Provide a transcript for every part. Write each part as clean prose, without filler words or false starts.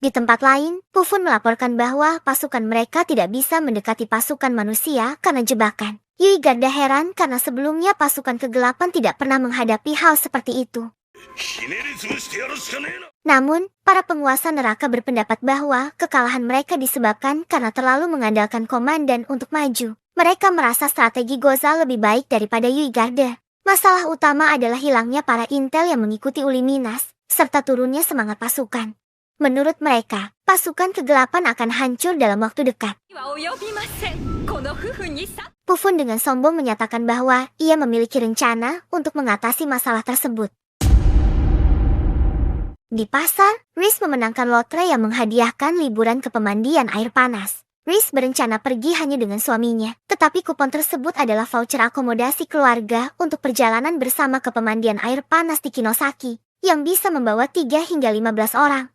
Di tempat lain, Pufun melaporkan bahwa pasukan mereka tidak bisa mendekati pasukan manusia karena jebakan. Yui Garda heran karena sebelumnya pasukan kegelapan tidak pernah menghadapi hal seperti itu. Namun, para penguasa neraka berpendapat bahwa kekalahan mereka disebabkan karena terlalu mengandalkan komandan untuk maju. Mereka merasa strategi Goza lebih baik daripada Yui Garda. Masalah utama adalah hilangnya para intel yang mengikuti Uli Minas, serta turunnya semangat pasukan. Menurut mereka, pasukan kegelapan akan hancur dalam waktu dekat. Pufun dengan sombong menyatakan bahwa ia memiliki rencana untuk mengatasi masalah tersebut. Di pasar, Riz memenangkan lotre yang menghadiahkan liburan ke pemandian air panas. Riz berencana pergi hanya dengan suaminya, tetapi kupon tersebut adalah voucher akomodasi keluarga untuk perjalanan bersama ke pemandian air panas di Kinosaki, yang bisa membawa 3 hingga 15 orang.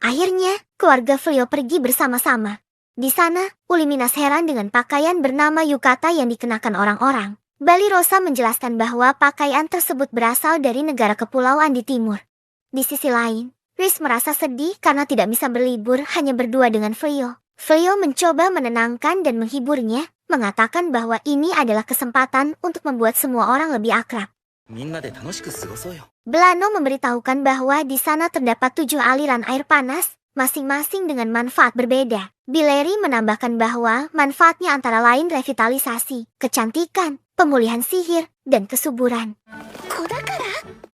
Akhirnya, keluarga Flio pergi bersama-sama. Di sana, Uli Minas heran dengan pakaian bernama yukata yang dikenakan orang-orang. Bali Rosa menjelaskan bahwa pakaian tersebut berasal dari negara kepulauan di timur. Di sisi lain, Riz merasa sedih karena tidak bisa berlibur hanya berdua dengan Flio. Flio mencoba menenangkan dan menghiburnya, mengatakan bahwa ini adalah kesempatan untuk membuat semua orang lebih akrab. Belano memberitahukan bahwa di sana terdapat 7 aliran air panas, masing-masing dengan manfaat berbeda. Bileri menambahkan bahwa manfaatnya antara lain revitalisasi, kecantikan, pemulihan sihir, dan kesuburan.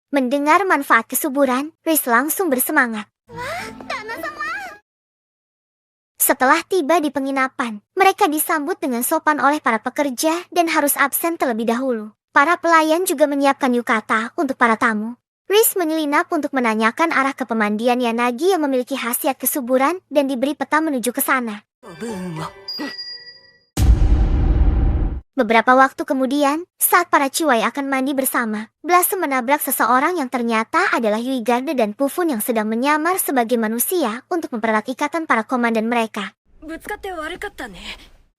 Mendengar manfaat kesuburan, Riz langsung bersemangat. Setelah tiba di penginapan, mereka disambut dengan sopan oleh para pekerja dan harus absen terlebih dahulu. Para pelayan juga menyiapkan yukata untuk para tamu. Riz menyelinap untuk menanyakan arah ke pemandian Yanagi yang memiliki khasiat kesuburan dan diberi peta menuju ke sana. Beberapa waktu kemudian, saat para Ciwai akan mandi bersama, Blossom menabrak seseorang yang ternyata adalah Yui Garda dan Pufun yang sedang menyamar sebagai manusia untuk mempererat ikatan para komandan mereka.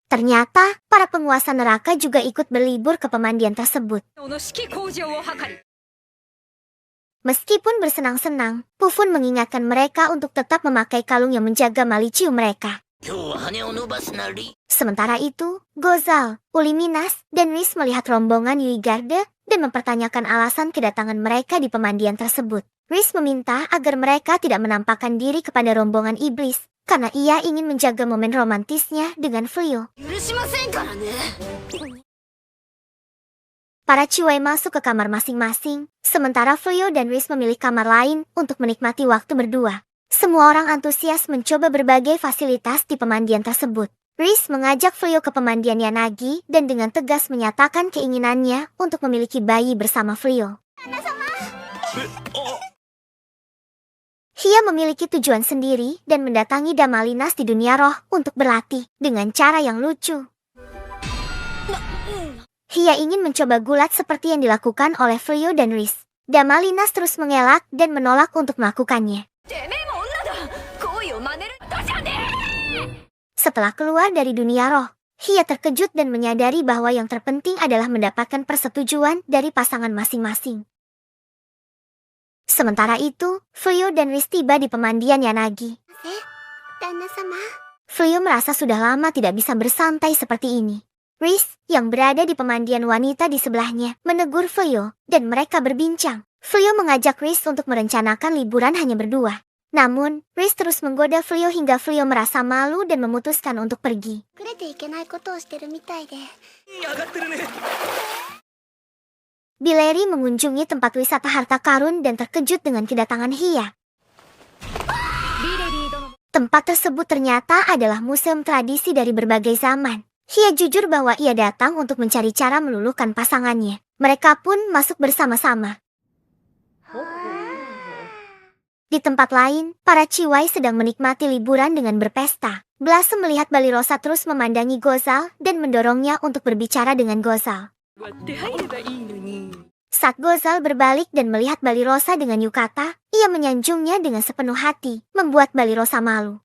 Ternyata, para penguasa neraka juga ikut berlibur ke pemandian tersebut. Meskipun bersenang-senang, Pufun mengingatkan mereka untuk tetap memakai kalung yang menjaga maliciu mereka. Sementara itu, Gozal, Uli Minas, dan Riz melihat rombongan Yui Garda dan mempertanyakan alasan kedatangan mereka di pemandian tersebut. Riz meminta agar mereka tidak menampakkan diri kepada rombongan iblis, karena ia ingin menjaga momen romantisnya dengan Flio. Para Ciwai masuk ke kamar masing-masing, sementara Flio dan Riz memilih kamar lain untuk menikmati waktu berdua. Semua orang antusias mencoba berbagai fasilitas di pemandian tersebut. Riz mengajak Flio ke pemandian Yanagi dan dengan tegas menyatakan keinginannya untuk memiliki bayi bersama Flio. Hia memiliki tujuan sendiri dan mendatangi Damalinas di dunia roh untuk berlatih dengan cara yang lucu. Hia ingin mencoba gulat seperti yang dilakukan oleh Flio dan Riz. Damalinas terus mengelak dan menolak untuk melakukannya. Setelah keluar dari dunia roh, Hia terkejut dan menyadari bahwa yang terpenting adalah mendapatkan persetujuan dari pasangan masing-masing. Sementara itu, Flio dan Riz tiba di pemandian Yanagi. Flio merasa sudah lama tidak bisa bersantai seperti ini. Riz, yang berada di pemandian wanita di sebelahnya, menegur Flio, dan mereka berbincang. Flio mengajak Riz untuk merencanakan liburan hanya berdua. Namun, Riz terus menggoda Flio hingga Flio merasa malu dan memutuskan untuk pergi. Bileri mengunjungi tempat wisata harta karun dan terkejut dengan kedatangan Hia. Tempat tersebut ternyata adalah museum tradisi dari berbagai zaman. Hia jujur bahwa ia datang untuk mencari cara meluluhkan pasangannya. Mereka pun masuk bersama-sama. Di tempat lain, para Ciwai sedang menikmati liburan dengan berpesta. Blossom melihat Bali Rosa terus memandangi Gozal dan mendorongnya untuk berbicara dengan Gozal. Saat Gozal berbalik dan melihat Bali Rosa dengan yukata, ia menyanjungnya dengan sepenuh hati, membuat Bali Rosa malu.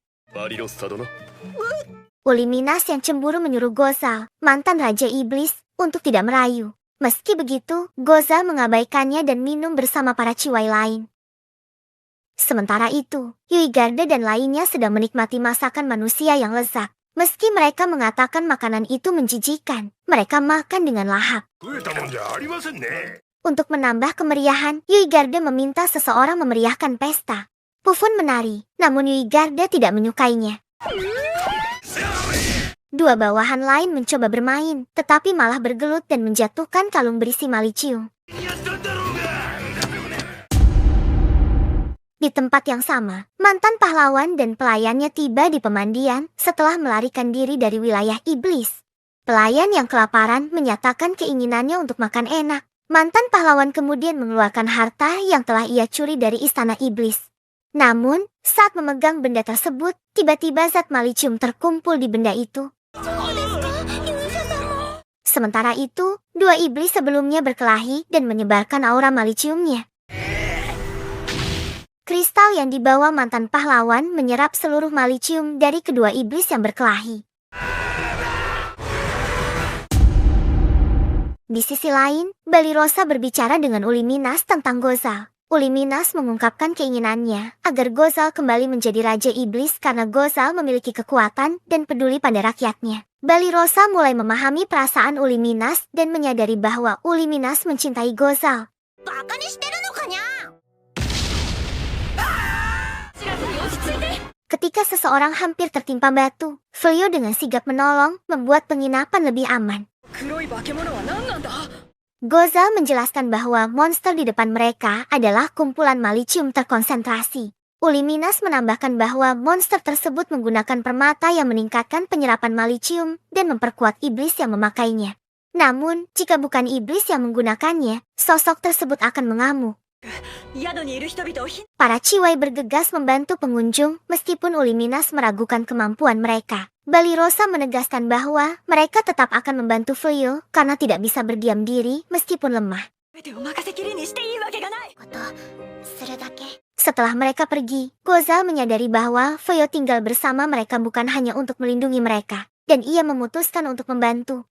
Uli Minas yang cemburu menyuruh Gozal, mantan Raja Iblis, untuk tidak merayu. Meski begitu, Gozal mengabaikannya dan minum bersama para Ciwai lain. Sementara itu, Yui Garde dan lainnya sedang menikmati masakan manusia yang lezat. Meski mereka mengatakan makanan itu menjijikan, mereka makan dengan lahap. Untuk menambah kemeriahan, Yui Garde meminta seseorang memeriahkan pesta. Pufun menari, namun Yui Garde tidak menyukainya. Dua bawahan lain mencoba bermain, tetapi malah bergelut dan menjatuhkan kalung berisi malicium. Di tempat yang sama, mantan pahlawan dan pelayannya tiba di pemandian setelah melarikan diri dari wilayah iblis. Pelayan yang kelaparan menyatakan keinginannya untuk makan enak. Mantan pahlawan kemudian mengeluarkan harta yang telah ia curi dari istana iblis. Namun, saat memegang benda tersebut, tiba-tiba zat malicium terkumpul di benda itu. Sementara itu, dua iblis sebelumnya berkelahi dan menyebarkan aura maliciumnya. Kristal yang dibawa mantan pahlawan menyerap seluruh malicium dari kedua iblis yang berkelahi. Di sisi lain, Balirosa berbicara dengan Uli Minas tentang Gozal. Uli Minas mengungkapkan keinginannya agar Gozal kembali menjadi Raja Iblis karena Gozal memiliki kekuatan dan peduli pada rakyatnya. Balirosa mulai memahami perasaan Uli Minas dan menyadari bahwa Uli Minas mencintai Gozal. Ketika seseorang hampir tertimpa batu, Fuyou dengan sigap menolong, membuat penginapan lebih aman. Gozal menjelaskan bahwa monster di depan mereka adalah kumpulan malicium terkonsentrasi. Uli Minas menambahkan bahwa monster tersebut menggunakan permata yang meningkatkan penyerapan malicium dan memperkuat iblis yang memakainya. Namun, jika bukan iblis yang menggunakannya, sosok tersebut akan mengamuk. Para ciwai bergegas membantu pengunjung meskipun Uli Minas meragukan kemampuan mereka. Balirosa menegaskan bahwa mereka tetap akan membantu Fuyou karena tidak bisa berdiam diri meskipun lemah. Setelah mereka pergi, Gozal menyadari bahwa Fuyou tinggal bersama mereka bukan hanya untuk melindungi mereka, dan ia memutuskan untuk membantu.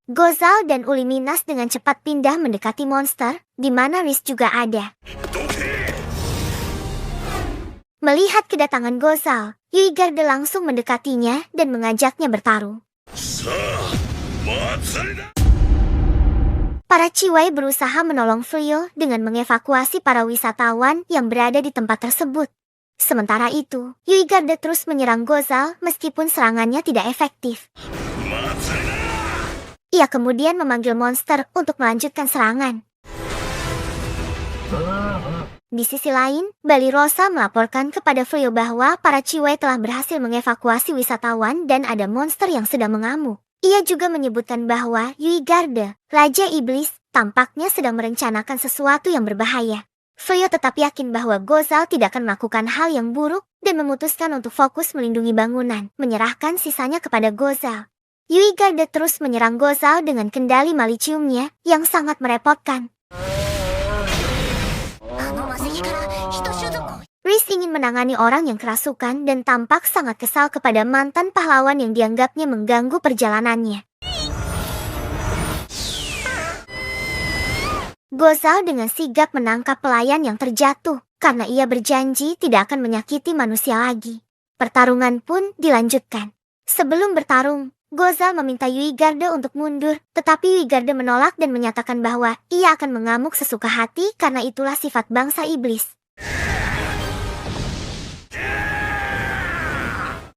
Gozal dan Uli Minas dengan cepat pindah mendekati monster, di mana Riz juga ada. Melihat kedatangan Gozal, Yui Garde langsung mendekatinya dan mengajaknya bertarung. Para ciwai berusaha menolong Fuyou dengan mengevakuasi para wisatawan yang berada di tempat tersebut. Sementara itu, Yui Garde terus menyerang Gozal meskipun serangannya tidak efektif. Ia kemudian memanggil monster untuk melanjutkan serangan. Di sisi lain, Balirosa melaporkan kepada Fuyou bahwa para ciwai telah berhasil mengevakuasi wisatawan dan ada monster yang sedang mengamuk. Ia juga menyebutkan bahwa Yui Garde, Raja Iblis, tampaknya sedang merencanakan sesuatu yang berbahaya. Fuyou tetap yakin bahwa Gozal tidak akan melakukan hal yang buruk dan memutuskan untuk fokus melindungi bangunan, menyerahkan sisanya kepada Gozal. Yui Garde terus menyerang Gozal dengan kendali maliciumnya yang sangat merepotkan. Riz ingin menangani orang yang kerasukan dan tampak sangat kesal kepada mantan pahlawan yang dianggapnya mengganggu perjalanannya. Gozal dengan sigap menangkap pelayan yang terjatuh karena ia berjanji tidak akan menyakiti manusia lagi. Pertarungan pun dilanjutkan. Sebelum bertarung, Gozal meminta Yui Garde untuk mundur, tetapi Yui Garde menolak dan menyatakan bahwa ia akan mengamuk sesuka hati karena itulah sifat bangsa iblis.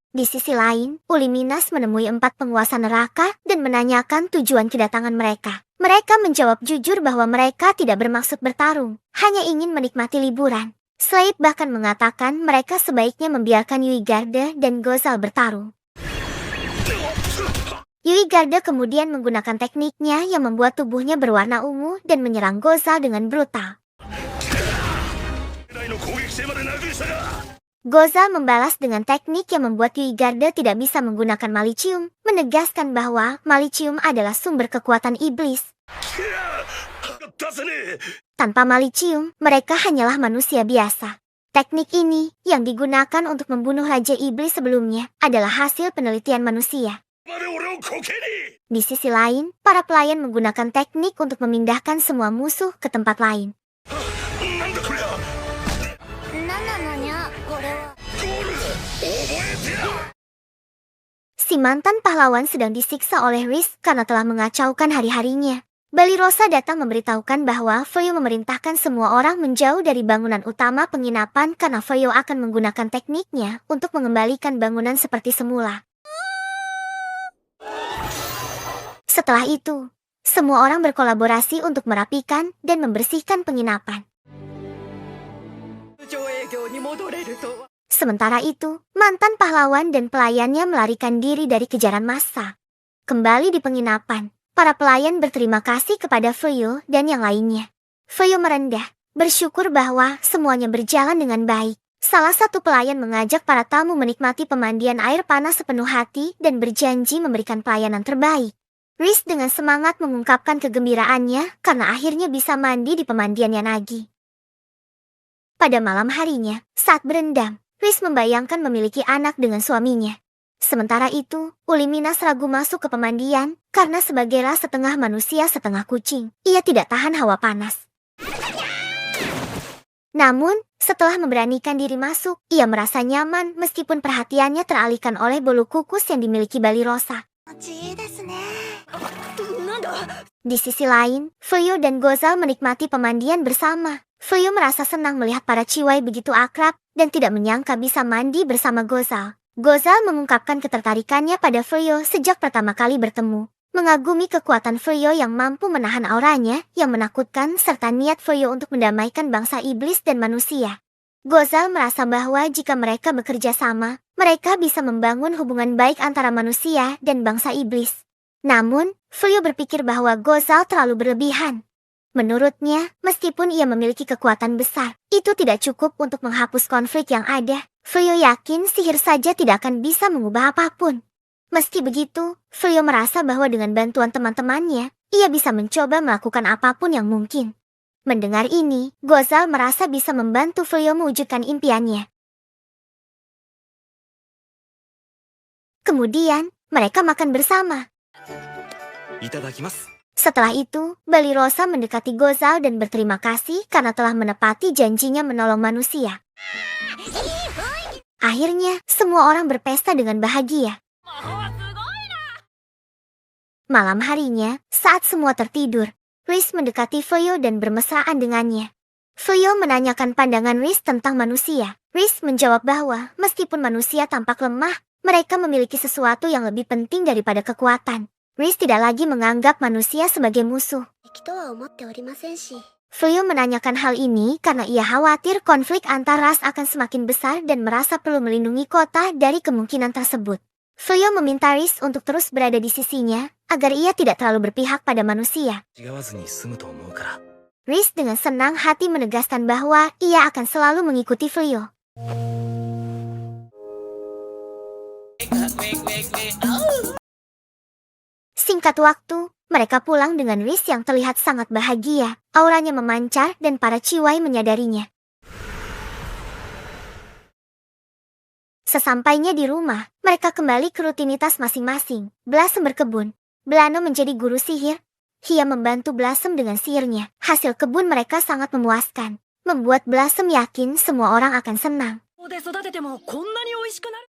Di sisi lain, Uli Minas menemui 4 penguasa neraka dan menanyakan tujuan kedatangan mereka. Mereka menjawab jujur bahwa mereka tidak bermaksud bertarung, hanya ingin menikmati liburan. Slade bahkan mengatakan mereka sebaiknya membiarkan Yui Garde dan Gozal bertarung. Yui Garde kemudian menggunakan tekniknya yang membuat tubuhnya berwarna ungu dan menyerang Gozal dengan brutal. Gozal membalas dengan teknik yang membuat Yui Garde tidak bisa menggunakan malicium, menegaskan bahwa malicium adalah sumber kekuatan iblis. Tanpa malicium, mereka hanyalah manusia biasa. Teknik ini, yang digunakan untuk membunuh Raja Iblis sebelumnya, adalah hasil penelitian manusia. Di sisi lain, para pelayan menggunakan teknik untuk memindahkan semua musuh ke tempat lain. Si mantan pahlawan sedang disiksa oleh Riz karena telah mengacaukan hari-harinya. Balirosa datang memberitahukan bahwa Fuyo memerintahkan semua orang menjauh dari bangunan utama penginapan karena Fuyo akan menggunakan tekniknya untuk mengembalikan bangunan seperti semula. Setelah itu, semua orang berkolaborasi untuk merapikan dan membersihkan penginapan. Sementara itu, mantan pahlawan dan pelayannya melarikan diri dari kejaran massa. Kembali di penginapan, para pelayan berterima kasih kepada Fuyo dan yang lainnya. Fuyo merendah, bersyukur bahwa semuanya berjalan dengan baik. Salah satu pelayan mengajak para tamu menikmati pemandian air panas sepenuh hati dan berjanji memberikan pelayanan terbaik. Riz dengan semangat mengungkapkan kegembiraannya karena akhirnya bisa mandi di pemandiannya Nagi. Pada malam harinya, saat berendam, Riz membayangkan memiliki anak dengan suaminya. Sementara itu, Uliminas ragu masuk ke pemandian karena sebagailah setengah manusia setengah kucing. Ia tidak tahan hawa panas. Namun, setelah memberanikan diri masuk, ia merasa nyaman meskipun perhatiannya teralihkan oleh bulu kukus yang dimiliki Balirosa. Di sisi lain, Fuyo dan Gozal menikmati pemandian bersama. Fuyo merasa senang melihat para ciwai begitu akrab dan tidak menyangka bisa mandi bersama Gozal. Gozal mengungkapkan ketertarikannya pada Fuyo sejak pertama kali bertemu. Mengagumi kekuatan Fuyo yang mampu menahan auranya yang menakutkan serta niat Fuyo untuk mendamaikan bangsa iblis dan manusia. Gozal merasa bahwa jika mereka bekerja sama, mereka bisa membangun hubungan baik antara manusia dan bangsa iblis. Namun, Fuyo berpikir bahwa Gozal terlalu berlebihan. Menurutnya, meskipun ia memiliki kekuatan besar, itu tidak cukup untuk menghapus konflik yang ada. Fuyo yakin sihir saja tidak akan bisa mengubah apapun. Meski begitu, Fuyo merasa bahwa dengan bantuan teman-temannya, ia bisa mencoba melakukan apapun yang mungkin. Mendengar ini, Gozal merasa bisa membantu Fuyo mewujudkan impiannya. Kemudian, mereka makan bersama. Setelah itu, Balirosa mendekati Gozal dan berterima kasih karena telah menepati janjinya menolong manusia. Akhirnya, semua orang berpesta dengan bahagia. Malam harinya, saat semua tertidur, Riz mendekati Fuyo dan bermesraan dengannya. Fuyo menanyakan pandangan Riz tentang manusia. Riz menjawab bahwa meskipun manusia tampak lemah, mereka memiliki sesuatu yang lebih penting daripada kekuatan. Riz tidak lagi menganggap manusia sebagai musuh. Fuyo menanyakan hal ini karena ia khawatir konflik antar ras akan semakin besar dan merasa perlu melindungi kota dari kemungkinan tersebut. Fuyo meminta Riz untuk terus berada di sisinya, agar ia tidak terlalu berpihak pada manusia. Riz dengan senang hati menegaskan bahwa ia akan selalu mengikuti Fuyo. Singkat waktu, mereka pulang dengan Riz yang terlihat sangat bahagia. Auranya memancar dan para ciwai menyadarinya. Sesampainya di rumah, mereka kembali ke rutinitas masing-masing. Blossom berkebun. Blano menjadi guru sihir. Ia membantu Blossom dengan sihirnya. Hasil kebun mereka sangat memuaskan. Membuat Blossom yakin semua orang akan senang.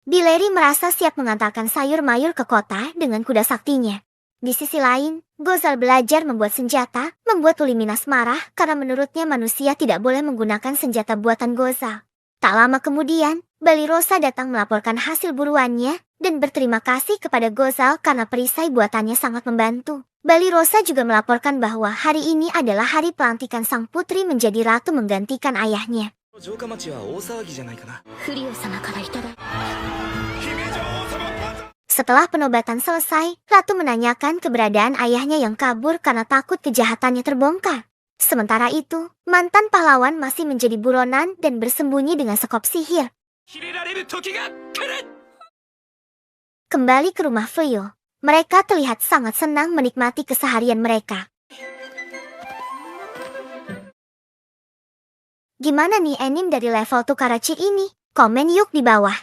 Bileri merasa siap mengantarkan sayur mayur ke kota dengan kuda saktinya. Di sisi lain, Gozal belajar membuat senjata, membuat Uliminas marah karena menurutnya manusia tidak boleh menggunakan senjata buatan Gozal. Tak lama kemudian, Balirosa datang melaporkan hasil buruannya dan berterima kasih kepada Gozal karena perisai buatannya sangat membantu. Balirosa juga melaporkan bahwa hari ini adalah hari pelantikan sang putri menjadi ratu menggantikan ayahnya. Setelah penobatan selesai, Ratu menanyakan keberadaan ayahnya yang kabur karena takut kejahatannya terbongkar. Sementara itu, mantan pahlawan masih menjadi buronan dan bersembunyi dengan sekop sihir. Kembali ke rumah Fuyo, mereka terlihat sangat senang menikmati keseharian mereka. Gimana nih anime dari level Tukarachik ini? Komen yuk di bawah.